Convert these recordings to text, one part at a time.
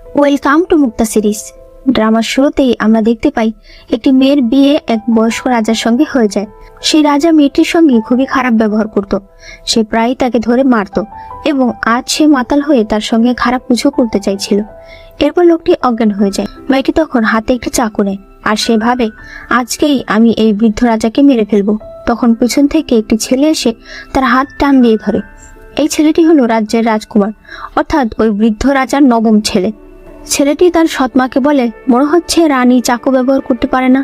Welcome to Mukta series. ড্রামার শুরুতেই আমরা দেখতে পাই একটি মেয়ের বিয়ে এক বয়স্ক রাজার সঙ্গে হয়ে যায়। সেই রাজা মেয়েটির সঙ্গে খুবই খারাপ ব্যবহার করত। সে প্রায়ই তাকে ধরে মারত এবং আজ সে মাতাল হয়ে তার সঙ্গে খারাপ কিছু করতে চাইছিল। এরপর লোকটি অজ্ঞান হয়ে যায়। মেয়েটি তখন হাতে একটি চাকু নেয় আর সে ভাবে আজকেই আমি এই বৃদ্ধ রাজাকে মেরে ফেলবো। তখন পিছন থেকে একটি ছেলে এসে তার হাত টান দিয়ে ধরে। এই ছেলেটি হলো রাজ্যের রাজকুমার, অর্থাৎ ওই বৃদ্ধ রাজার নবম ছেলে। ছেলেটি তার সৎমাকে বলে, মনে হচ্ছে রানী চাকু ব্যবহার করতে পারে না।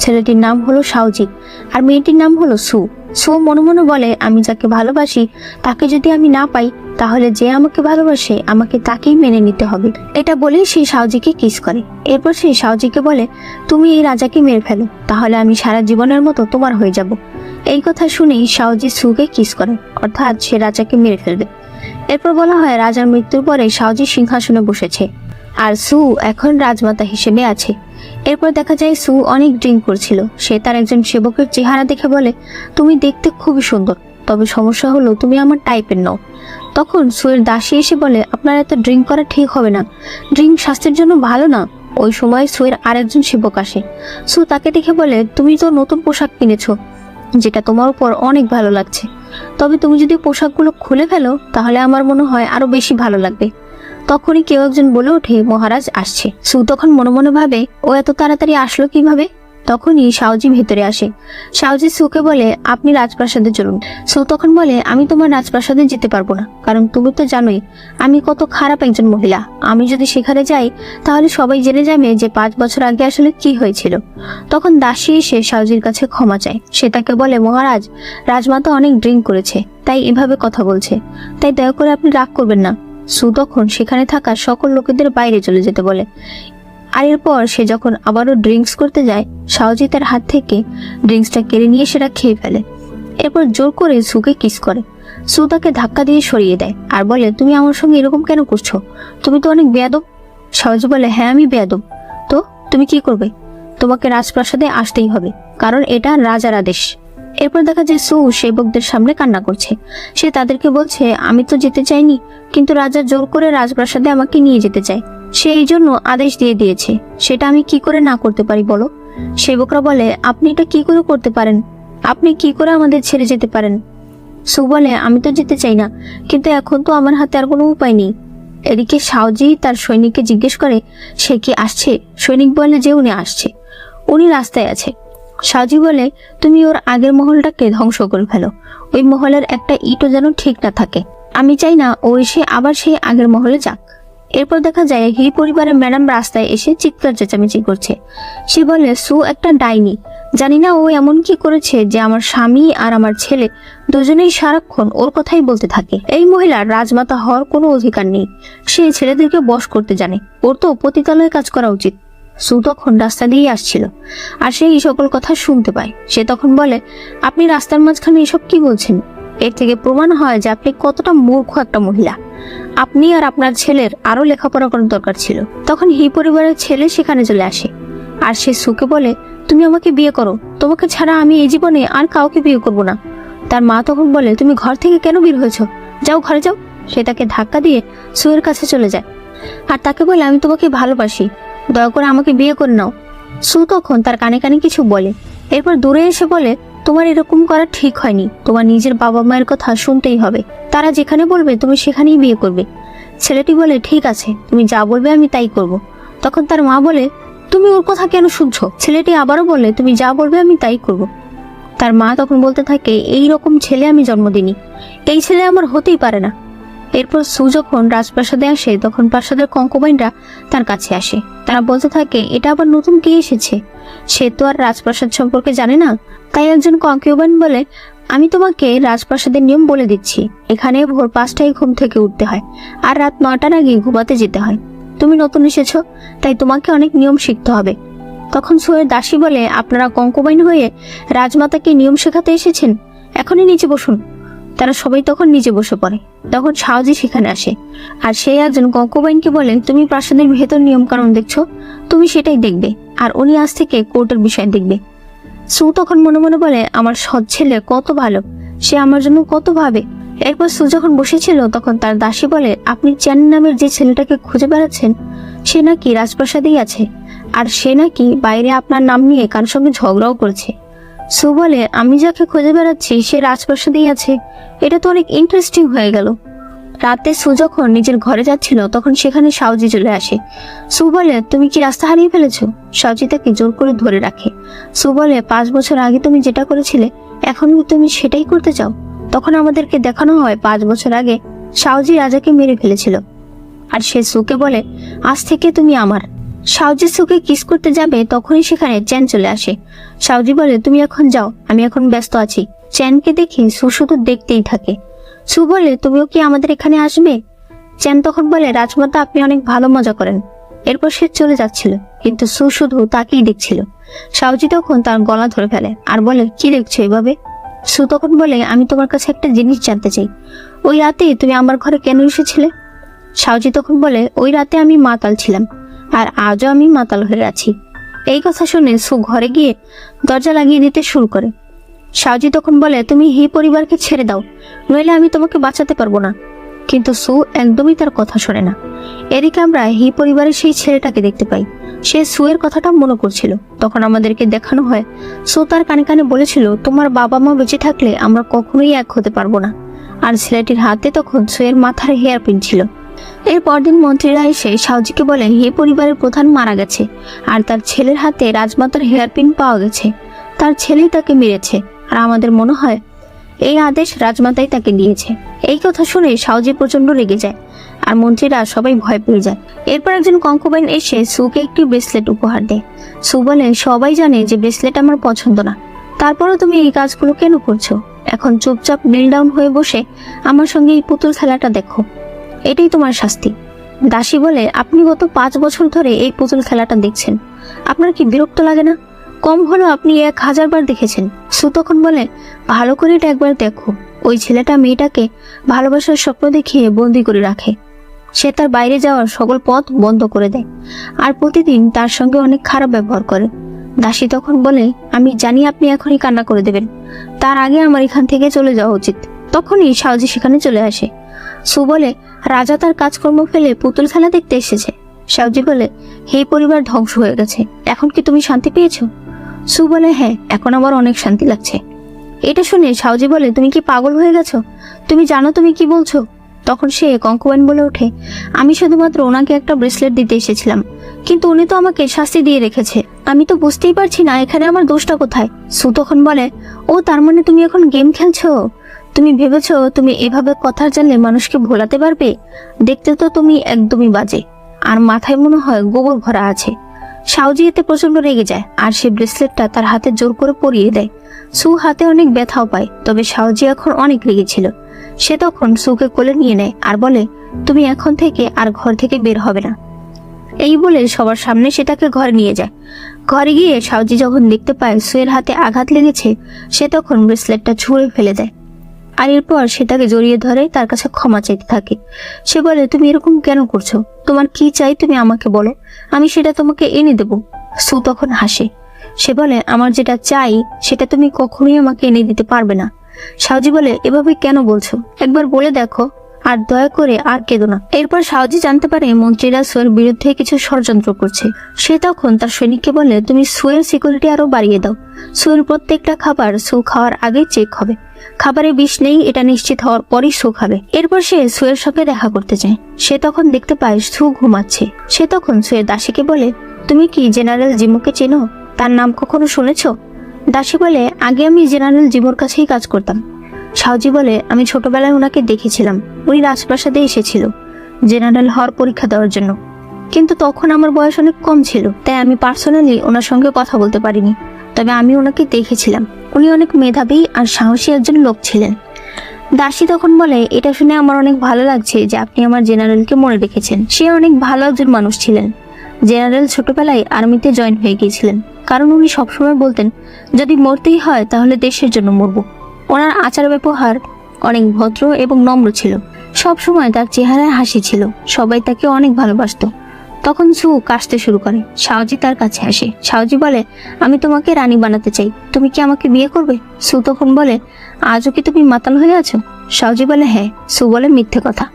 ছেলেটির নাম হলো সাউজি আর মেয়েটির নাম হলো সু। সু মনে মনে বলে, আমি যাকে ভালোবাসি তাকে যদি আমি না পাই তাহলে যে আমাকে ভালোবাসে আমাকে তাকেই মেনে নিতে হবে। এটা বলেই সেই সাউজিকে কিস করে। এরপর সেই সাউজিকে বলে, তুমি এই রাজাকে মেরে ফেলো, তাহলে আমি সারা জীবনের মতো তোমার হয়ে যাব। এই কথা শুনেই সাউজি সুকে কিস করে, অর্থাৎ সে রাজাকে মেরে ফেলবে। এরপর বলা হয় রাজার মৃত্যুর পরে সাউজি সিংহাসনে বসেছে আর সু এখন রাজমাতা হিসেবে আছে। এরপর দেখা যায় সু অনেক ড্রিঙ্ক করছিল। সে তার একজন সেবকের চেহারা দেখে বলে, তুমি দেখতে খুবই সুন্দর, তবে সমস্যা হলো তুমি আমার টাইপের নও। তখন সুয়ের দাসী এসে বলে, আপনার এত ড্রিঙ্ক করা ঠিক হবে না, ড্রিঙ্ক স্বাস্থ্যের জন্য ভালো না। ওই সময় সুয়ের আরেকজন সেবক আসে। সু তাকে দেখে বলে, তুমি তো নতুন পোশাক কিনেছো যেটা তোমার উপর অনেক ভালো লাগছে, তবে তুমি যদি পোশাকগুলো খুলে ফেলো তাহলে আমার মনে হয় আরো বেশি ভালো লাগবে। তখনই কেউ একজন বলে ওঠে, মহারাজ আসছে। সু তখন মনে মনে ভাবে, ও এত তাড়াতাড়ি আসলো কিভাবে। তখনই সাউজি ভেতরে আসে। সাউজি সুকে বলে, আপনি রাজপ্রাসাদে চলুন। সু তখন বলে, আমি তোমার রাজপ্রাসাদে যেতে পারবো না, কারণ তুমি তো জানোই আমি কত খারাপ একজন মহিলা। আমি যদি সেখানে যাই তাহলে সবাই জেনে যাবে যে 5 বছর আগে আসলে কি হয়েছিল। তখন দাসী এসে সাউজির কাছে ক্ষমা চায়। সে তাকে বলে, মহারাজ, রাজমাতা অনেক ড্রিঙ্ক করেছে তাই এভাবে কথা বলছে, তাই দয়া করে আপনি রাগ করবেন না। সু তখন সেখানে থাকা সকল লোকেদের বাইরে চলে যেতে বলে। আর এরপর সে যখন আবারও ড্রিঙ্কস করতে যায়, সাউজি তার হাত থেকে ড্রিঙ্কসটা কেড়ে নিয়ে সেটা খেয়ে ফেলে। এরপর জোর করে সুকে কিস করে। সু তাকে ধাক্কা দিয়ে সরিয়ে দেয় আর বলে, তুমি আমার সঙ্গে এরকম কেন করছো, তুমি তো অনেক বেয়াদব। সাউজি বলে, হ্যাঁ আমি বেয়াদব, তো তুমি কি করবে? তোমাকে রাজপ্রাসাদে আসতেই হবে, কারণ এটা রাজার আদেশ। এরপর দেখা যায় সু সেবকদের সামনে কান্না করছে। সে তাদেরকে বলছে, আমি তো যেতে চাইনি, কিন্তু রাজা জোর করে রাজপ্রাসাদে আমাকে নিয়ে যেতে চায়, সে এই জন্য আদেশ দিয়ে দিয়েছে, সেটা আমি কি করে না করতে পারি বলো? সেবকরা বলে, আপনি এটা কি করে করতে পারেন, আপনি কি করে আমাদের ছেড়ে যেতে পারেন? সু বলে, আমি তো যেতে চাই না, কিন্তু এখন তো আমার হাতে আর কোনো উপায় নেই। এদিকে সাউজি তার সৈনিককে জিজ্ঞেস করে, সে কি আসছে? সৈনিক বলে যে উনি আসছে, উনি রাস্তায় আছে। সাউজি বলে, তুমি ওর আগের মহলটাকে ধ্বংস করে ফেলো, ওই মহলের একটা ইটও যেন ঠিক না থাকে। আমি চাই না ও এসে আবার সেই আগের মহলে যাক। এরপর দেখা যায় হি পরিবারের ম্যাডাম রাস্তায় এসে চিৎকার চেঁচামেচি করছে। সে বলে, সু একটা ডাইনি, জানি না ও এমন কি করেছে যে আমার স্বামী আর আমার ছেলে দুজনেই সারাক্ষণ ওর কথাই বলতে থাকে। এই মহিলার রাজমাতা হওয়ার কোনো অধিকার নেই, সে ছেলেদেরকে বশ করতে জানে, ওর তো পতিতালয়ে কাজ করা উচিত। সু তখন রাস্তা দিয়ে আসছিল আর সে এই সকল কথা শুনতে পায়। সে তখন বলে, আপনি রাস্তার মাঝখানে এসব কি বলছেন? এর থেকে প্রমাণ হয় যে আপনি কতটা মূর্খ একটা মহিলা। আপনি আর আপনার ছেলের আরো লেখাপড়া করার দরকার ছিল। তখন হি পরিবারের ছেলে সেখানে চলে আসে আর সে সুকে বলে, তুমি আমাকে বিয়ে করো, তোমাকে ছাড়া আমি এই জীবনে আর কাউকে বিয়ে করব না। তার মা তখন বলে, তুমি ঘর থেকে কেন বের হয়েছো, যাও ঘরে যাও। সে তাকে ধাক্কা দিয়ে সুয়ের কাছে চলে যায় আর তাকে বলে, আমি তোমাকে ভালোবাসি, দয়া করে আমাকে বিয়ে করে নাও। সু তখন তার কানে কানে কিছু বলে। এরপর দূরে এসে বলে, তোমার এরকম করা ঠিক হয়নি, তোমার নিজের বাবা মায়ের কথা শুনতেই হবে, তারা যেখানে বলবে তুমি সেখানেই বিয়ে করবে। ছেলেটি বলে, ঠিক আছে, তুমি যা বলবে আমি তাই করব। তখন তার মা বলে, তুমি ওর কথা কেন শুনছো? ছেলেটি আবারও বলে, তুমি যা বলবে আমি তাই করব। তার মা তখন বলতে থাকে, এই রকম ছেলে আমি জন্ম দিইনি, এই ছেলে আমার হতেই পারে না। এরপর সু যখন রাজপ্রাসাদে আসে তখন প্রাসাদের কঙ্কবাইনরা তার কাছে আসে। তারা বলতে থাকে, এটা আবার নতুন কে এসেছে, সে তো আর রাজপ্রাসাদ সম্পর্কে জানে না। তাই একজন কঙ্কবাইন বলে, আমি তোমাকে রাজপ্রাসাদের নিয়ম বলে দিচ্ছি, এখানে ভোর 5টায় ঘুম থেকে উঠতে হয় আর রাত 9টার আগে ঘুমাতে যেতে হয়। তুমি নতুন এসেছো তাই তোমাকে অনেক নিয়ম শিখতে হবে। তখন সুয়ের দাসী বলে, আপনারা কঙ্কবাইন হয়ে রাজমাতাকে নিয়ম শেখাতে এসেছেন, এখনই নিচে বসুন। তারা সবাই তখন নিচে বসে পড়ে। তখন সাউজি সেখানে আসে আর সেই একজন কঙ্কবাইনকে বলে, তুমি প্রাসাদের ভেতর নিয়ম কানুন দেখছো, তুমি সেটাই দেখবে, আর উনি আজ থেকে কোর্টের বিষয় দেখবে। সু তখন মনে মনে বলে, আমার সৎ ছেলে কত ভালো, সে আমার জন্য কত ভাবে, এরপর সু যখন বসেছিল তখন তার দাসী বলে, আপনি চ্যান নামের যে ছেলেটাকে খুঁজে বেড়াচ্ছেন সে নাকি রাজপ্রাসাদেই আছে, আর সে নাকি বাইরে আপনার নাম নিয়ে কার সঙ্গে ঝগড়াও করেছে। সু বলে, আমি যাকে খুঁজে বেড়াচ্ছি সে রাজপ্রাসাদেই আছে, এটা তো অনেক ইন্টারেস্টিং হয়ে গেল। রাতে সু যখন নিজের ঘরে যাচ্ছিল তখন সেখানে সাউজি চলে আসে। সু বলে, তুমি কি রাস্তা হারিয়ে ফেলেছো? সাউজি তাকে জোর করে ধরে রাখে। সু বলে, 5 বছর আগে তুমি যেটা করেছিলে এখন কি তুমি সেটাই করতে চাও? তখন আমাদেরকে দেখানো হয় 5 বছর আগে সাউজি রাজাকে মেরে ফেলেছিল, আর সে সুকে বলে, আজ থেকে তুমি আমার। সাউজি সুকে কিস করতে যাবে তখনই সেখানে চ্যান চলে আসে। সাউজি বলে, তুমি এখন যাও, আমি এখন ব্যস্ত আছি। চ্যানকে দেখে সু শুধু দেখতেই থাকে। সু বলে, তুমিও কি আমাদের এখানে আসবে? চ্যান তখন বলে, রাজমাতা আপনি অনেক ভালো মজা করেন। এরপর সে চলে যাচ্ছিল, কিন্তু সু শুধু তাকেই দেখছিল। সাউজি তখন তার গলা ধরে ফেলে আর বলে, কি দেখছো এভাবে? সু তখন বলে, আমি তোমার কাছে একটা জিনিস জানতে চাই, ওই রাতে তুমি আমার ঘরে কেন এসেছিলে? সাউজি তখন বলে, ওই রাতে আমি মাতাল ছিলাম, আর আজও আমি মাতাল হয়ে আছি। এই কথা শুনে সু ঘরে গিয়ে দরজা লাগিয়ে দিতে শুরু করে। সাউজি তখন বলে, তুমি হি পরিবারকে ছেড়ে দাও, নইলে আমি তোমাকে বাঁচাতে পারবো না। কিন্তু সু একদমই তার কথা শোনে না। এদিকে আমরা হি পরিবারের সেই ছেলেটাকে দেখতে পাই। সে সুয়ের কথাটা মনে করছিল। তখন আমাদেরকে দেখানো হয় সু তার কানে কানে বলেছিল, তোমার বাবা মা বেঁচে থাকলে আমরা কখনোই এক হতে পারবো না। আর ছেলেটির হাতে তখন সুয়ের মাথার হেয়ার পিন ছিল। এর পরদিন মন্ত্রীরা এসে সাউজিকে বলে, হি পরিবারের প্রধান মারা গেছে, আর তার ছেলের হাতে রাজমাতার হেয়ার পিন পাওয়া গেছে। তার ছেলেই তাকে মেরেছে, আর আমাদের মনে হয় এই আদেশ রাজমাতাই তাকে দিয়েছে। এই কথা শুনে সাউজি প্রচন্ড রেগে যায়, আর মন্ত্রীরা সবাই ভয় পেয়ে যায়। এরপর একজন কঙ্কুবাইন এসে সুকে একটি ব্রেসলেট উপহার দেয়। সু বলে, সবাই জানে যে ব্রেসলেট আমার পছন্দ না, তারপরও তুমি এই কাজগুলো কেন করছো? এখন চুপচাপ নীল ডাউন হয়ে বসে আমার সঙ্গে এই পুতুল খেলাটা দেখো, এটাই তোমার শাস্তি। দাসী বলে, আপনি গত 5 বছর ধরে এই পুতুল খেলাটা দেখছেন, আপনার কি বিরক্ত লাগে না? কম হলো আপনি 1000 বার দেখেছেন। সু তখন বলে, ভালো করে এটা একবার দেখো, ওই ছেলেটা মেয়েটাকে ভালোবাসার স্বপ্ন দেখিয়ে বন্দি করে রাখে। সে তার বাইরে যাওয়ার সকল পথ বন্ধ করে দেয়, আর প্রতিদিন তার সঙ্গে অনেক খারাপ ব্যবহার করে। দাসী তখন বলে, আমি জানি আপনি এখনই কান্না করে দেবেন, তার আগে আমার এখান থেকে চলে যাওয়া উচিত। তখনই সাউজি সেখানে চলে আসে। সু বলে, রাজা তার কাজকর্ম ফেলে পুতুল খেলা দেখতে এসেছে। সাউজি বলে, হে পরিবার ধ্বংস হয়ে গেছে, এখন কি তুমি শান্তি পেয়েছো? সু বলে, হ্যাঁ, এখন আমার অনেক শান্তি লাগছে। এটা শুনে সাউজি বলে, তুমি কি পাগল হয়ে গেছো? তুমি জানো তুমি কি বলছো? তখন সে কঙ্কুবাইন বলে ওঠে, আমি শুধুমাত্র ওনাকে একটা ব্রেসলেট দিতে এসেছিলাম, কিন্তু উনি তো আমাকে শাস্তি দিয়ে রেখেছে। আমি তো বুঝতেই পারছি না এখানে আমার দোষটা কোথায়। সু তখন বলে, ও তার মানে তুমি এখন গেম খেলছো? তুমি ভেবেছো তুমি এভাবে কথা জানলে মানুষকে ভোলাতে পারবে? দেখতে তো তুমি একদমই বাজে, আর মাথায় মনে হয় গোবর ভরা আছে। সাউজি এতে প্রচন্ড রেগে যায়, আর সে ব্রেসলেটটা তার হাতে জোর করে পরিয়ে দেয়। সু হাতে অনেক ব্যথাও পায়, তবে সাউজি এখন অনেক রেগেছিল। সে তখন সুকে কোলে নিয়ে নেয় আর বলে, তুমি এখন থেকে আর ঘর থেকে বের হবে না। এই বলে সবার সামনে সে তাকে ঘরে নিয়ে যায়। ঘরে গিয়ে সাউজি যখন দেখতে পায় সুয়ের হাতে আঘাত লেগেছে, সে তখন ব্রেসলেটটা ছুঁড়ে ফেলে দেয়, আর এরপর সে তাকে জড়িয়ে ধরে তার কাছে ক্ষমা চাইতে থাকে। সে বলে, তুমি এরকম কেন করছো? তোমার কি চাই তুমি আমাকে বলো, আমি সেটা তোমাকে এনে দেব। সু তখন হাসে। সে বলে, আমার যেটা চাই সেটা তুমি কখনোই আমাকে এনে দিতে পারবে না। সাউজি বলে, এভাবে কেন বলছো? একবার বলে দেখো, আর দয়া করে আর কেঁদো না। এরপর সাউজি জানতে পারে মন্ত্রীরা সুয়ের বিরুদ্ধে কিছু ষড়যন্ত্র করছে। সে তখন তার সৈনিককে বলে, তুমি সুয়ের সিকিউরিটি আরো বাড়িয়ে দাও। সুয়ের প্রত্যেকটা খাবার সু খাওয়ার আগে চেক হবে, খাবারে বিষ নেই এটা নিশ্চিত হওয়ার পরই সু খাবে। এরপর সে সুয়ের সঙ্গে দেখা করতে চায়। সে তখন দেখতে পায় সু ঘুমাচ্ছে। সে তখন সুয়ের দাসীকে বলে, তুমি কি জেনারেল জিমোকে চেনো? তার নাম কখনো শুনেছো? দাসী বলে, আগে আমি জেনারেল জিমোর কাছেই কাজ করতাম। সাউজি বলে, আমি ছোটবেলায় ওনাকে দেখেছিলাম, উনি রাজপ্রাসাদে এসেছিল জেনারেল হওয়ার পরীক্ষা দেওয়ার জন্য, কিন্তু তখন আমার বয়স অনেক কম ছিল, তাই আমি পার্সোনালি ওনার সঙ্গে কথা বলতে পারিনি। তবে আমি ওনাকে দেখেছিলাম, উনি অনেক মেধাবী আর সাহসী একজন লোক ছিলেন। দাসী তখন বলে, এটা শুনে আমার অনেক ভালো লাগছে যে আপনি আমার জেনারেলকে মনে রেখেছেন। সে অনেক ভালো একজন মানুষ ছিলেন। জেনারেল ছোটবেলায় আর্মিতে জয়েন হয়ে গিয়েছিলেন, কারণ উনি সবসময় বলতেন, যদি মরতেই হয় তাহলে দেশের জন্য মরবো। ওনার আচার ব্যবহার অনেক ভদ্র এবং নম্র ছিল। সব সময় তার চেহারায় হাসি ছিল, সবাই তাকে অনেক ভালোবাসতো। তখন সু কাশতে শুরু করে। শাওজি তার কাছে আসে। শাওজি বলে, আমি তোমাকে রানী বানাতে চাই, তুমি কি আমাকে বিয়ে করবে? সু তখন বলে, আজও কি তুমি মাতাল হয়ে আছো? শাওজি বলে, হ্যাঁ। সু বলে, মিথ্যে কথা,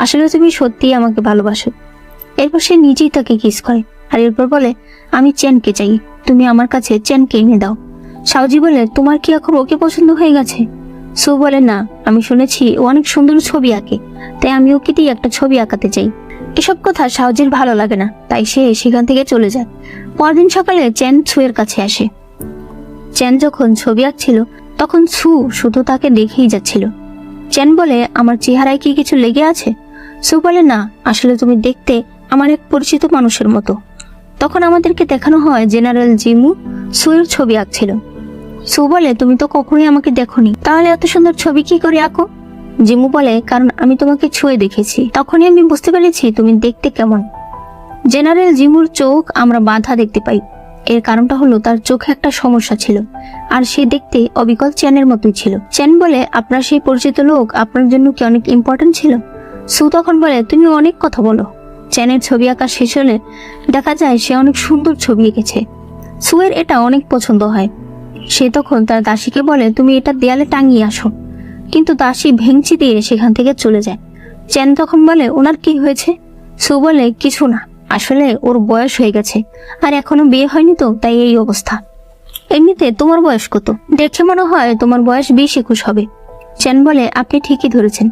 আসলে তুমি সত্যিই আমাকে ভালোবাসো। এরপর সে নিজেই তাকে কিস করে আর এরপর বলে, আমি চেনকে চাই, তুমি আমার কাছে চেনকে এনে দাও। শাওজি বলে, তোমার কি এখন ওকে পছন্দ হয়ে গেছে? সু বলে, না, আমি শুনেছি ও অনেক সুন্দর ছবি আঁকে, তাই আমি ওকে দিয়ে একটা ছবি আঁকাতে চাই। এসব কথা শাওজির ভালো লাগে না, তাই সে সেখান থেকে চলে যায়। পরদিন সকালে চেন সুয়ের কাছে আসে। চেন যখন ছবি আঁকছিল তখন সু শুধু তাকে দেখেই যাচ্ছিল। চেন বলে, আমার চেহারায় কি কিছু লেগে আছে? সু বলে, না, আসলে তুমি দেখতে আমার এক পরিচিত মানুষের মতো। তখন আমাদেরকে দেখানো হয় জেনারেল জিমু সুয়ের ছবি আঁকছিল। সু বলে, তুমি তো কখনোই আমাকে দেখোনি, তাহলে এত সুন্দর ছবি কি করে আঁকো? জিমু বলে, কারণ আমি তোমাকে ছুঁয়ে দেখেছি, তখনই আমি বুঝতে পেরেছি তুমি দেখতে কেমন। জেনারেল জিমুর চোখ আমরা বাঁধা দেখতে পাই। এর কারণটা হলো তার চোখে একটা সমস্যা ছিল, আর সে দেখতে অবিকল চেনের মতোই ছিল। চেন বলে, আপনার সেই পরিচিত লোক আপনার জন্য কি অনেক ইম্পর্টেন্ট ছিল? সু তখন বলে, তুমি অনেক কথা বলো। চেনের ছবি আঁকা শেষ হলে দেখা যায় সে অনেক সুন্দর ছবি এঁকেছে। সুয়ের এটা অনেক পছন্দ হয়। সে তখন তার দাসীকে বলে, তুমি এটা দেয়ালে টাঙিয়ে আসো, কিন্তু দাসী ভেঙচি দিয়ে সেখান থেকে চলে যায়। চেন তখন বলে, ওনার কি হয়েছে? সু বলে, কিছু না, আসলে ওর বয়স হয়ে গেছে আর এখনো বিয়ে হয়নি, তো তাই এই অবস্থা। এমনিতে তোমার বয়স কত? দেখে মনে হয় তোমার বয়স 20-21 হবে। চেন বলে, আপনি ঠিকই ধরেছেন।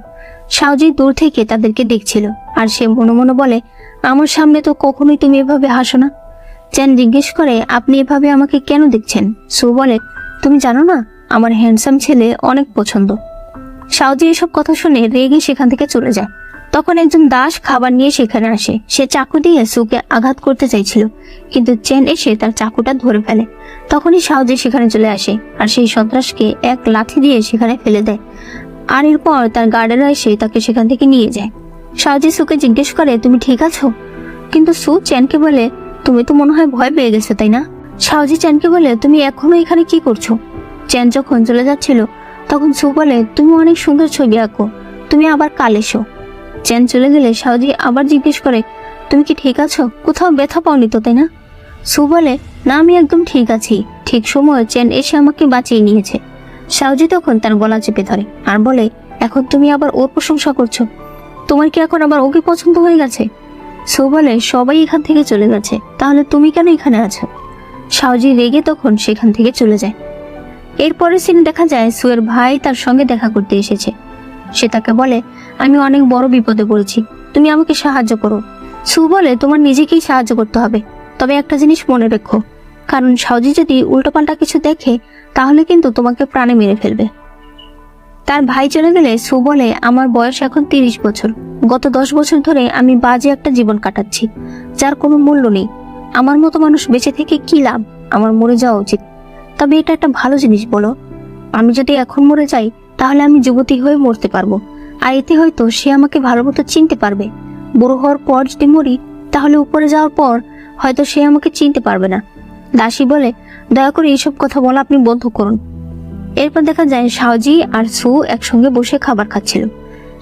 শাওজি দূর থেকে তাদেরকে দেখছিল আর সে মনে মনে বলে, আমার সামনে তো কখনোই তুমি এভাবে হাসো না। চেন জিজ্ঞেস করে, আপনি এভাবে আমাকে কেন দেখছেন? সু বলে, তুমি জানো না, আমার হ্যান্ডসাম ছেলে অনেক পছন্দ। শাওজি এসব কথা শুনে রেগে সেখান থেকে চলে যায়। তখন একজন দাস খাবার নিয়ে সেখানে আসে। সে চাকু দিয়ে সুকে আঘাত করতে চাইছিল, কিন্তু চেন এসে তার চাকুটা ধরে ফেলে। তখনই শাওজি সেখানে চলে আসে আর সেই সন্ত্রাসকে এক লাথি দিয়ে সেখানে ফেলে দেয়। আর এরপর তার গার্ডেরা এসে তাকে সেখান থেকে নিয়ে যায়। শাওজি সুকে জিজ্ঞেস করে, তুমি ঠিক আছো? কিন্তু সু চেনকে বলে, তুমি তো মনে হয় ভয় পেয়ে গেছো, তাই না? শাওজি চেনকে বলে, তুমি এখনো এখানে কি করছো? চেন যখন চলে যাচ্ছিল তখন সু বলে, তুমি অনেক সুন্দর ছবি আঁকো, তুমি আবার কাল এসো। চেন চলে গেলে শাওজি আবার জিজ্ঞেস করে, তুমি কি ঠিক আছো? কোথাও ব্যথা পাওনি তো, তাই না? সু বলে, না, আমি একদম ঠিক আছি। ঠিক সময় চেন এসে আমাকে বাঁচিয়ে নিয়েছে। শাওজি তখন তার গলা চেপে ধরে আর বলে, এখন তুমি আবার ওর প্রশংসা করছো? তোমার কি এখন আবার ওকে পছন্দ হয়ে গেছে? সু বলে, সবাই এখান থেকে চলে গেছে, তাহলে তুমি কেন এখানে আছো? শাওজি রেগে তখন সেখান থেকে চলে যায়। এরপরে সিনে দেখা যায় সুয়ের ভাই তার সঙ্গে দেখা করতে এসেছে। সে তাকে বলে, আমি অনেক বড় বিপদে পড়েছি, তুমি আমাকে সাহায্য করো। সু বলে, তোমার নিজেকেই সাহায্য করতে হবে, তবে একটা জিনিস মনে রেখো, কারণ শাওজি যদি উল্টোপাল্টা কিছু দেখে তাহলে কিন্তু তোমাকে প্রাণে মেরে ফেলবে। তার ভাই চলে গেলে সু বলে, আমার বয়স এখন 30 বছর। গত 10 বছর ধরে আমি বাজে একটা জীবন কাটাচ্ছি, যার কোনো মূল্য নেই। আমার মতো মানুষ বেঁচে থেকে কি লাভ? আমার মরে যাওয়া উচিত। তবে এটা একটা ভালো জিনিস, বলো, আমি যদি এখন মরে যাই তাহলে আমি যুবতী হয়ে মরতে পারবো, আর এতে হয়তো সে আমাকে ভালো মতো চিনতে পারবে। বড় হওয়ার পর যদি মরি তাহলে উপরে যাওয়ার পর হয়তো সে আমাকে চিনতে পারবে না। দাসী বলে, দয়া করে এইসব কথা বলা আপনি বন্ধ করুন। এরপর দেখা যায় শাওজি আর সু একসঙ্গে বসে খাবার খাচ্ছিল।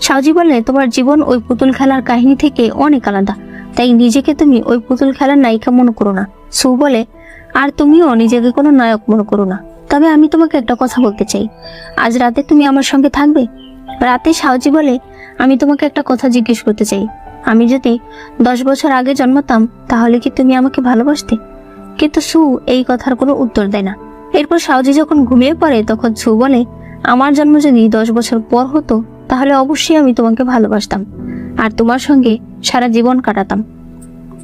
শাওজি বলে, তোমার জীবন ওই পুতুল খেলার কাহিনী থেকে অনেক আলাদা, তাই নিজেকে তুমি ওই পুতুল খেলার নায়িকা মনে করো না। সু বলে, আর তুমিও নিজেকে কোনো নায়ক মনে করো না। তবে আমি তোমাকে একটা কথা বলতে চাই, আজ রাতে তুমি আমার সঙ্গে থাকবে? রাতে শাওজি বলে, আমি তোমাকে একটা কথা জিজ্ঞেস করতে চাই, আমি যদি 10 বছর আগে জন্মাতাম তাহলে কি তুমি আমাকে ভালোবাসতে? কিন্তু সু এই কথার কোনো উত্তর দেয় না। এরপর শাওজি যখন ঘুমিয়ে পড়ে তখন সু বলে, আমার জন্ম যদি 10 বছর পর হতো তাহলে অবশ্যই আমি তোমাকে ভালোবাসতাম আর তোমার সঙ্গে সারা জীবন কাটাতাম।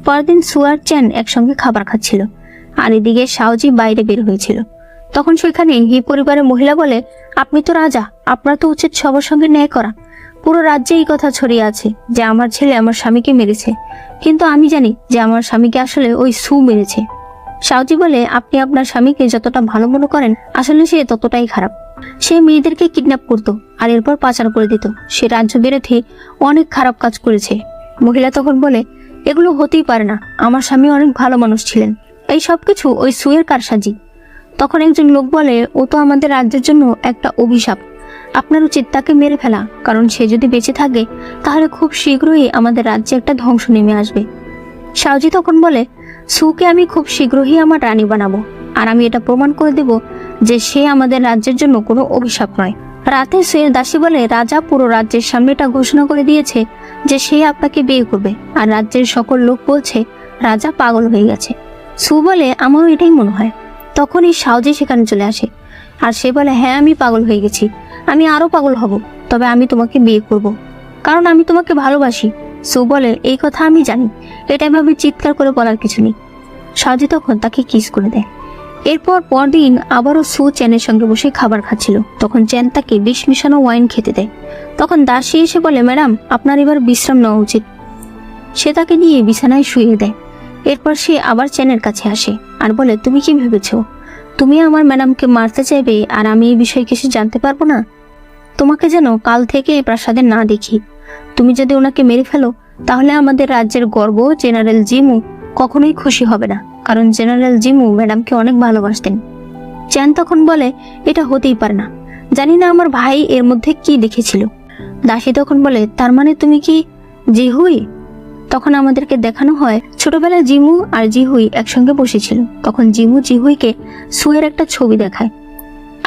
পরদিন সু আর চেন একসঙ্গে খাবার খাচ্ছিল আর এদিকে শাওজি বাইরে বের হয়েছিল। তখন সেখানে হি পরিবারের মহিলা বলে, আপনি তো রাজা, আপনার তো উচিত সবার সঙ্গে ন্যায় করা। পুরো রাজ্যে এই কথা ছড়িয়ে আছে যে আমার ছেলে আমার স্বামীকে মেরেছে, কিন্তু আমি জানি যে আমার স্বামীকে আসলে ওই সু মেরেছে। শাওজি বলে, আপনি আপনার স্বামীকে যতটা ভালো মনে করেন আসলে সে ততটাই খারাপ। সে মেয়েদেরকে কিডন্যাপ করতো আর এরপর পাচার করে দিত। সে রাজ্য বিরোধী অনেক খারাপ কাজ করেছে। মহিলা তখন বলে, এগুলো হতেই পারে না, আমার স্বামী অনেক ভালো মানুষ ছিলেন, এই সবকিছু ওই সুয়ের কারসাজি। তখন একজন লোক বলে, ও তো আমাদের রাজ্যের জন্য একটা অভিশাপ, আপনার উচিত তাকে মেরে ফেলা, কারণ সে যদি বেঁচে থাকে তাহলে খুব শীঘ্রই আমাদের রাজ্যে একটা ধ্বংস নেমে আসবে। সাউজি তখন বলে, সুকে আমি খুব শীঘ্রই আমার রানী বানাবো, আর আমি এটা প্রমাণ করে দেব যে সে আমাদের রাজ্যের জন্য কোনো অভিশাপ নয়। রাতে সুয়ের দাসী বলে, রাজা পুরো রাজ্যের সামনে এটা ঘোষণা করে দিয়েছে যে সে আপনাকে বিয়ে করবে, আর রাজ্যের সকল লোক বলছে রাজা পাগল হয়ে গেছে। সু বলে, আমারও এটাই মনে হয়। তখনই সাউজি সেখানে চলে আসে, আর সে বলে, হ্যাঁ আমি পাগল হয়ে গেছি, আমি আরো পাগল হব, তবে আমি তোমাকে বিয়ে করব, কারণ আমি তোমাকে ভালোবাসি। সু বলে, এই কথা আমি জানি, এটা এভাবে চিৎকার করে বলার কিছু নেই। সাউজি তখন তাকে কিস করে দেয়। এরপর পরদিন আবারও সু চ্যানের সঙ্গে বসে খাবার খাচ্ছিল, তখন চ্যান তাকে বিষ মিশানো ওয়াইন খেতে দেয়। তখন দাসী এসে বলে, ম্যাডাম আপনার এবার বিশ্রাম নেওয়া উচিত। সে তাকে নিয়ে বিছানায় শুয়ে দেয়। এরপর সে আবার চ্যানের কাছে আসে আর বলে, তুমি কি ভেবেছো তুমি আমার ম্যাডামকে মারতে চাইবে আর আমি এই বিষয়ে কিছু জানতে পারবো না? তোমাকে যেন কাল থেকে এই প্রাসাদে না দেখি। তুমি যদি ওনাকে মেরে ফেলো তাহলে আমাদের রাজ্যের গর্ব জেনারেল জিমু কখনোই খুশি হবে না, কারণ জেনারেল জিমু ম্যাডামকে অনেক ভালোবাসতেন। চ্যান তখন বলে, এটা হতেই পারে না, জানি না আমার ভাই এর মধ্যে কি দেখেছিল। দাসী তখন বলে, তার মানে তুমি কি জিহুই? তখন আমাদেরকে দেখানো হয় ছোটবেলায় জিমু আর জিহুই একসঙ্গে বসেছিল। তখন জিমু জিহুইকে সুয়ের একটা ছবি দেখায়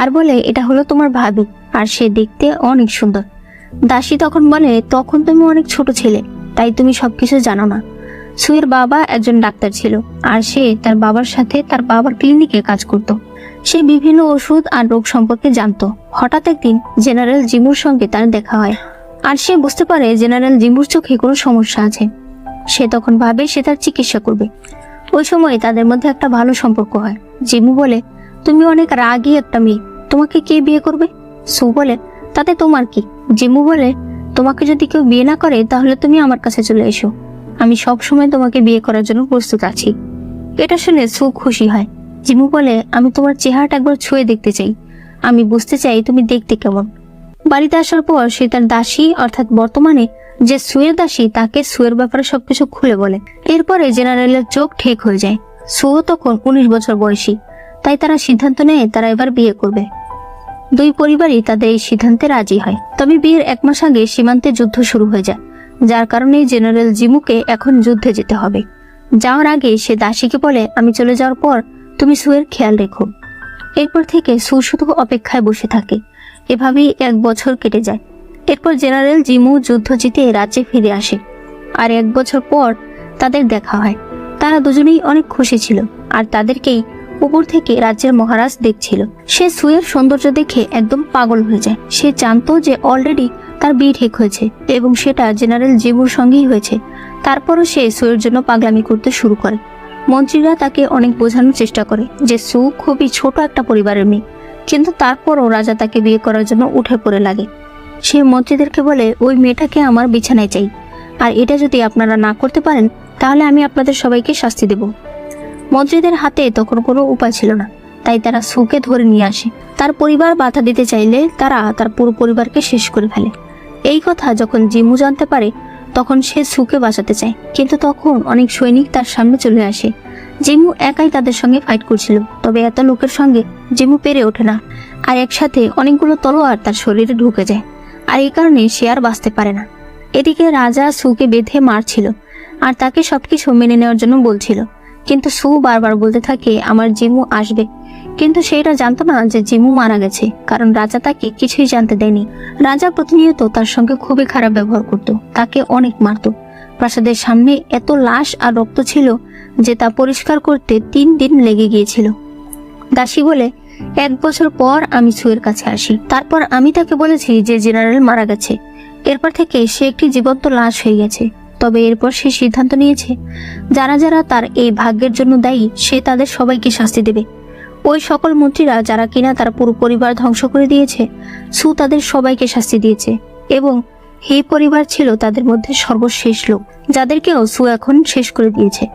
আর বলে, এটা হলো তোমার ভাবি, আর সে দেখতে অনেক সুন্দর। দাসী তখন বলে, তখন তুমি অনেক ছোট ছেলে, তাই তুমি সবকিছু জানো না। সুয়ের বাবা একজন ডাক্তার ছিল, আর সে তার বাবার সাথে তার বাবার ক্লিনিকে কাজ করত। সে বিভিন্ন ওষুধ আর রোগ সম্পর্কে জানতো। হঠাৎ একদিন জেনারেল জিমুর সঙ্গে তার দেখা হয়, আর সে বুঝতে পারে জেনারেল জিমুর চোখে কোনো সমস্যা আছে। সে তখন ভাবে সে তার চিকিৎসা করবে। ওই সময় তাদের মধ্যে একটা ভালো সম্পর্ক হয়। জিমু বলে, তুমি অনেক রাগী একটা মেয়ে, তোমাকে কে বিয়ে করবে? সু বলে, তাতে তোমার কি? জিমু বলে, তোমাকে যদি কেউ বিয়ে না করে তাহলে তুমি আমার কাছে চলে এসো, আমি সব সময় তোমাকে বিয়ে করার জন্য প্রস্তুত আছি। এটা শুনে সু খুশি হয়। জিমু বলে, আমি তোমার চেহারাটা একবার ছুঁয়ে দেখতে চাই, আমি বুঝতে চাই তুমি দেখতে কেমন। বাড়িতে আসার পর সে তার দাসী অর্থাৎ বর্তমানে যে সুয়ের দাসী তাকে সুয়ের ব্যাপারে সবকিছু খুলে বলে। এরপরে জেনারেলের চোখ ঠিক হয়ে যায়। সুও তখন 19 বছর বয়সী, তাই তারা সিদ্ধান্ত নেয় তারা এবার বিয়ে করবে। দুই পরিবারই তাদের এই সিদ্ধান্তে রাজি হয়। তবে বিয়ের 1 মাস আগে সীমান্তে যুদ্ধ শুরু হয়ে যায়, যার কারণে জেনারেল জিমুকে এখন যুদ্ধে যেতে হবে। যাওয়ার আগে সে দাসীকে বলে, আমি চলে যাওয়ার পর তুমি সুয়ের খেয়াল রেখো। এরপর থেকে সু শুধু অপেক্ষায় বসে থাকে। এভাবেই 1 বছর কেটে যায়। এরপর জেনারেল জিমু যুদ্ধ জিতে রাজ্যে ফিরে আসে, আর 1 বছর পর তাদের দেখা হয়। তারা দুজনেই অনেক খুশি ছিল, আর তাদেরকেই উপর থেকে রাজ্যের মহারাজ দেখছিল। সে সুয়ের সৌন্দর্য দেখে একদম পাগল হয়ে যায়। সে জানতো যে অলরেডি তার বিয়ে ঠিক হয়েছে এবং সেটা জেনারেল জিমুর সঙ্গেই হয়েছে। তারপরও সে সুয়ের জন্য পাগলামি করতে শুরু করে। মন্ত্রীরা তাকে অনেক বোঝানোর চেষ্টা করে যে সু খুবই ছোট একটা পরিবারের মেয়ে, কিন্তু তারপরও রাজা তাকে বিয়ে করার জন্য উঠে পড়ে লাগে। সে মন্ত্রীদেরকে বলে, ওই মেয়েটাকে আমার বিছানায় চাই, আর এটা যদি আপনারা না করতে পারেন তাহলে আমি আপনাদের সবাইকে শাস্তি দেব। মন্ত্রীদের হাতে তখন কোনো উপায় ছিল না, তাই তারা সুকে ধরে নিয়ে আসে। তার পরিবার বাধা দিতে চাইলে তারা তার পুরো পরিবারকে শেষ করে ফেলে। এই কথা যখন জিমু জানতে পারে তখন সে সুকে বাঁচাতে চায়, কিন্তু তখন অনেক সৈনিক তার সামনে চলে আসে। জিমু একাই তাদের সঙ্গে ফাইট করছিল, তবে এত লোকের সঙ্গে জিমু পেরে ওঠে না, আর একসাথে অনেকগুলো তলোয়ার তার শরীরে ঢুকে যায়, আর এই কারণে সে আর বাঁচতে পারে না। এদিকে রাজা সুকে বেঁধে মারছিল আর তাকে সবকিছু মেনে নেওয়ার জন্য বলছিল, কিন্তু সু বারবার বলতে থাকে আমার জিমু আসবে। কিন্তু সে এটা জানতো না যে জিমু মারা গেছে, কারণ রাজা তাকে কিছুই জানতে দেয়নি। রাজা প্রতিনিয়ত তার সঙ্গে খুবই খারাপ ব্যবহার করত, তাকে অনেক মারত। প্রাসাদের সামনে এত লাশ আর রক্ত ছিল যে তা পরিষ্কার করতে 3 দিন লেগে গিয়েছিল। দাসী বলে, 1 বছর পর আমি সুয়ের কাছে আসি, তারপর আমি তাকে বলেছি যে জেনারেল মারা গেছে। এরপর থেকে সে একটি জীবন্ত লাশ হয়ে গেছে। তবে এরপর সে সিদ্ধান্ত নিয়েছে যারা যারা তার এই ভাগ্যের জন্য দায়ী সে তাদের সবাইকে শাস্তি দেবে। ওই সকল মন্ত্রীরা যারা কিনা তার পুরো পরিবার ধ্বংস করে দিয়েছে, সু তাদের সবাইকে শাস্তি দিয়েছে, এবং এই পরিবার ছিল তাদের মধ্যে সর্বশেষ লোক যাদেরকেও সু এখন শেষ করে দিয়েছে।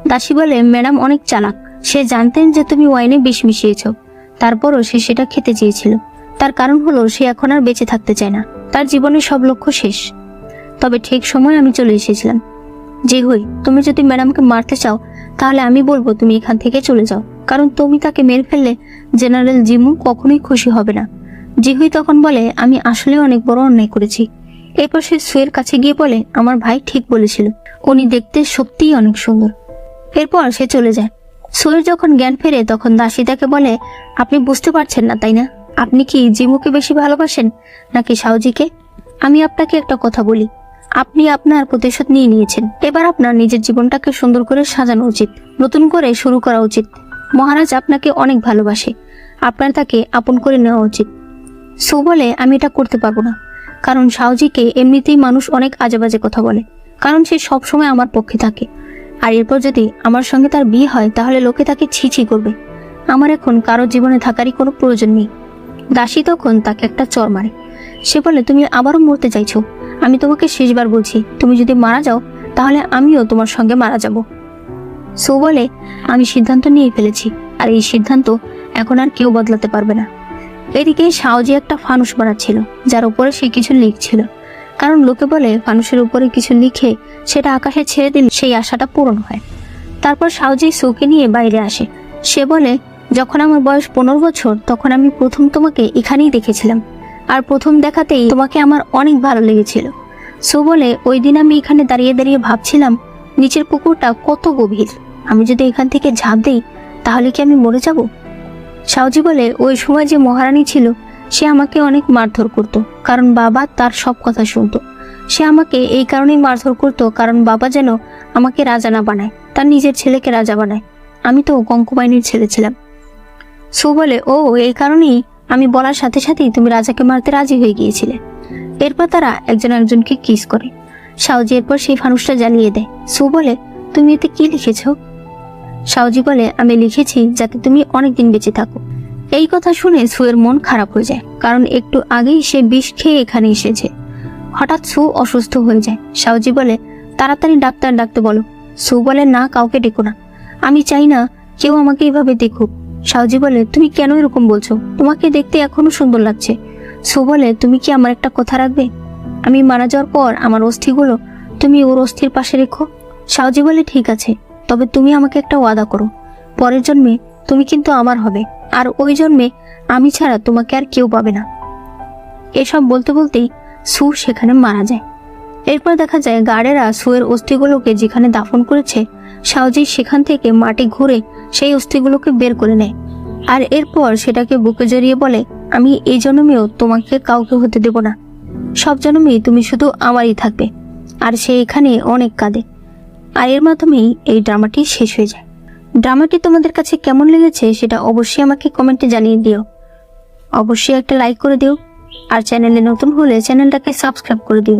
দাসী বলে, ম্যাডাম অনেক চালাক, সে জানতেন যে তুমি ওয়াইনে বিষ মিশিয়েছ, তারপরও সে সেটা খেতে চেয়েছিল। তার কারণ হলো সে এখন আর বেঁচে থাকতে চায় না, তার জীবনের সব লক্ষ্য শেষ। তবে ঠিক সময় আমি চলে এসেছিলাম। জিহুই, তুমি যদি ম্যাডামকে মারতে চাও তাহলে আমি বলবো তুমি এখান থেকে চলে যাও, কারণ তুমি তাকে মেরে ফেললে জেনারেল জিমু কখনোই খুশি হবে না। জিহুই তখন বলে, আমি আসলে অনেক বড় অন্যায় করেছি, এরপর সে সুয়ের কাছে গিয়ে বলে, আমার ভাই ঠিক বলেছিল, উনি দেখতে সত্যিই অনেক সুন্দর। এরপর সে চলে যায়। সুয়ের যখন জ্ঞান ফেরে তখন দাসী তাকে বলে, আপনি বুঝতে পারছেন না তাই না? আপনি কি জিমুকে বেশি ভালোবাসেন নাকি শাওজিকে? আমি আপনাকে একটা কথা বলি, আপনি আপনার প্রতিশোধ নিয়ে নিয়েছেন। এবার আপনার নিজের জীবনটাকে সুন্দর করে সাজানো উচিত, নতুন করে শুরু করা উচিত। মহারাজ আপনাকে অনেক ভালোবাসে, আপনার তাকে আপন করে নেওয়া উচিত। সু বলে, আমি এটা করতে পারবো না, কারণ শাওজিকে এমনিতেই মানুষ অনেক আজেবাজে কথা বলে, কারণ সে সবসময় আমার পক্ষে থাকে। আর এরপর যদি আমার সঙ্গে তার বিয়ে হয় তাহলে লোকে তাকে ছি করবে। আমার এখন কারো জীবনে থাকারই কোনো প্রয়োজন নেই। দাসী তখন তাকে একটা চর মারে। সে বলে, তুমি আবারও মরতে চাইছো? আমি তোমাকে শেষবার বলছি, তুমি যদি মারা যাও তাহলে আমিও তোমার সঙ্গে মারা যাব। সু বলে, আমি সিদ্ধান্ত নিয়ে ফেলেছি, আর এই সিদ্ধান্ত এখন আর কেউ বদলাতে পারবে না। এদিকে শাওজি একটা ফানুস বানাচ্ছিল, যার উপরে সে কিছু লিখছিল, কারণ লোকে বলে ফানুসের উপরে কিছু লিখে সেটা আকাশে ছেড়ে দিলে সেই আশাটা পূরণ হয়। তারপর শাওজি সুকে নিয়ে বাইরে আসে। সে বলে, যখন আমার বয়স 15 বছর তখন আমি প্রথম তোমাকে এখানেই দেখেছিলাম, আর প্রথম দেখাতেই তোমাকে আমার অনেক ভালো লেগেছিল। সু বলে, ওই দিন আমি এখানে দাঁড়িয়ে দাঁড়িয়ে ভাবছিলাম নিচের পুকুরটা কত গভীর, আমি যদি এখান থেকে ঝাঁপ দিই তাহলে কি আমি মরে যাব? শাওজি বলে, ওই সময় যে মহারানী ছিল সে আমাকে অনেক মারধর করত, কারণ বাবা তার সব কথা শুনতো। সে আমাকে এই কারণেই মারধর করতো কারণ বাবা যেন আমাকে রাজা না বানায়, তার নিজের ছেলেকে রাজা বানায়। আমি তো কঙ্কুবাইনির ছেলে ছিলাম। সু বলে, ও এই কারণেই আমি বলার সাথে সাথেই তুমি রাজাকে মারতে রাজি হয়ে গিয়েছিলে। এরপর তারা একজন একজনকে কিস করে। শাওজি এরপর সেই ফানুসটা জ্বালিয়ে দেয়। সু বলে, তুমি এতে কি লিখেছো? শাওজি বলে, আমি লিখেছি যাতে তুমি অনেকদিন বেঁচে থাকো। এই কথা শুনে সুয়ের মন খারাপ হয়ে যায়, কারণ একটু আগেই সে বিষ খেয়ে এখানে এসেছে। হঠাৎ সু অসুস্থ হয়ে যায়। শাওজি বলে, তাড়াতাড়ি ডাক্তার ডাকতে বলো। সু বলে, না, কাউকে ডেকো না, আমি চাই না কেউ আমাকে এভাবে দেখুক। শাওজি বলে, তুমি কেন এরকম বলছো? তোমাকে দেখতে এখনো সুন্দর লাগছে। সু বলে, তুমি কি আমার একটা কথা রাখবে? আমি মারা যাওয়ার পর আমার অস্থিগুলো তুমি ওর অস্থির পাশে রেখো। শাওজি বলে, ঠিক আছে, তবে তুমি আমাকে একটা ওয়াদা করো, পরের জন্মে তুমি কিন্তু আমার হবে, আর ওই জন্মে আমি ছাড়া তোমাকে আর কেউ পাবে না। এসব বলতে বলতেই সু সেখানে মারা যায়। এরপর দেখা যায় গার্ডেরা সুয়ের অস্থিগুলোকে যেখানে দাফন করেছে, শাওজি সেখান থেকে মাটি ঘুরে সেই অস্থিগুলোকে বের করে নেয়, আর এরপর সেটাকে বুকে জড়িয়ে বলে, আমি এই জন্মেও তোমাকে কাউকে হতে দেব না, সব জন্মেই তুমি শুধু আমারই থাকবে। আর সে এখানে অনেক কাঁদে। আর এর মাধ্যমেই এই ড্রামাটি শেষ হয়ে যায়। ড্রামাটি তোমাদের কাছে কেমন লেগেছে সেটা অবশ্যই আমাকে কমেন্টে জানিয়ে দিও। অবশ্যই একটা লাইক করে দিও, আর চ্যানেলে নতুন হলে চ্যানেলটাকে সাবস্ক্রাইব করে দিও।